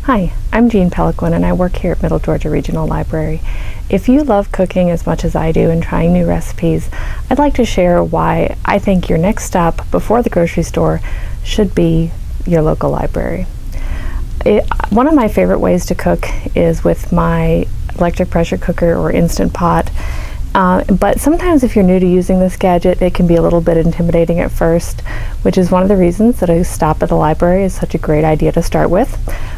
Hi, I'm Jean Peliquin and I work here at Middle Georgia Regional Library. If you love cooking as much as I do and trying new recipes, I'd like to share why I think your next stop before the grocery store should be your local library. One of my favorite ways to cook is with my electric pressure cooker or Instant Pot. But sometimes if you're new to using this gadget, it can be a little bit intimidating at first, which is one of the reasons that a stop at the library is such a great idea to start with.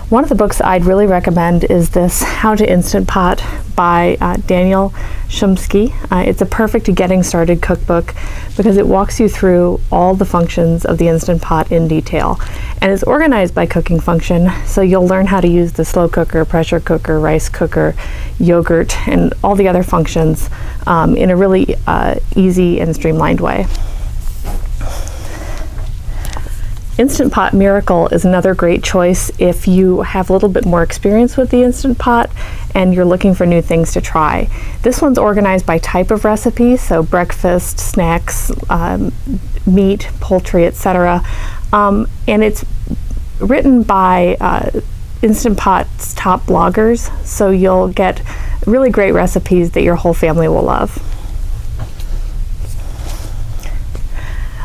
One of the books I'd really recommend is this How to Instant Pot by Daniel Shumsky. It's a perfect getting started cookbook because it walks you through all the functions of the Instant Pot in detail. And it's organized by cooking function, so you'll learn how to use the slow cooker, pressure cooker, rice cooker, yogurt, and all the other functions in a really easy and streamlined way. Instant Pot Miracle is another great choice if you have a little bit more experience with the Instant Pot and you're looking for new things to try. This one's organized by type of recipe, so breakfast, snacks, meat, poultry, etc. And it's written by Instant Pot's top bloggers, so you'll get really great recipes that your whole family will love.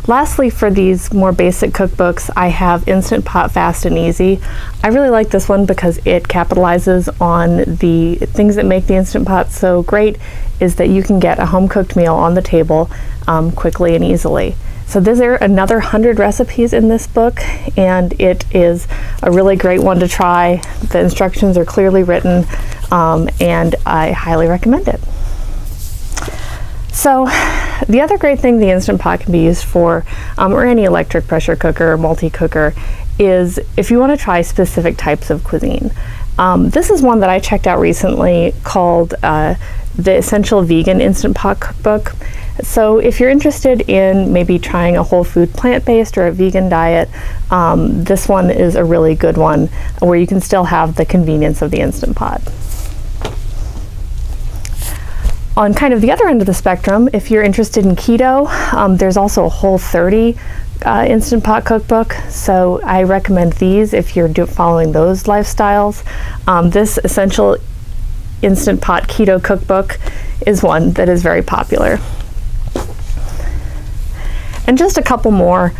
Lastly, for these more basic cookbooks, I have Instant Pot Fast and Easy. I really like this one because it capitalizes on the things that make the Instant Pot so great, is that you can get a home-cooked meal on the table quickly and easily. So there's another 100 recipes in this book, and it is a really great one to try. The instructions are clearly written, and I highly recommend it. So the other great thing the Instant Pot can be used for, or any electric pressure cooker or multi-cooker, is if you want to try specific types of cuisine. This is one that I checked out recently called the Essential Vegan Instant Pot Cookbook. So if you're interested in maybe trying a whole food plant-based or a vegan diet, this one is a really good one where you can still have the convenience of the Instant Pot. On kind of the other end of the spectrum, if you're interested in keto, there's also a Whole30 Instant Pot Cookbook, so I recommend these if you're following those lifestyles. This Essential Instant Pot Keto Cookbook is one that is very popular. And just a couple more.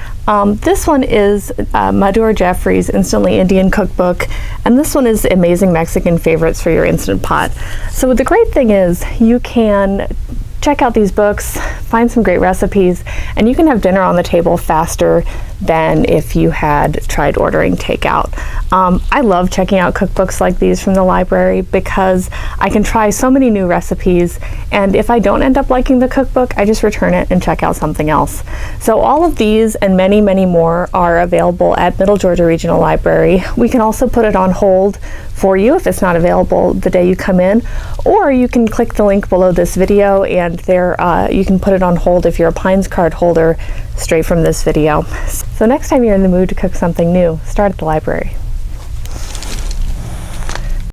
This one is Madhur Jeffrey's Instantly Indian Cookbook, and this one is Amazing Mexican Favorites for your Instant Pot. So the great thing is you can check out these books, find some great recipes, and you can have dinner on the table faster than if you had tried ordering takeout. I love checking out cookbooks like these from the library because I can try so many new recipes, and if I don't end up liking the cookbook, I just return it and check out something else. So all of these and many, many more are available at Middle Georgia Regional Library. We can also put it on hold for you if it's not available the day you come in, or you can click the link below this video and there you can put it on hold if you're a Pines card holder straight from this video. So next time you're in the mood to cook something new, start at the library.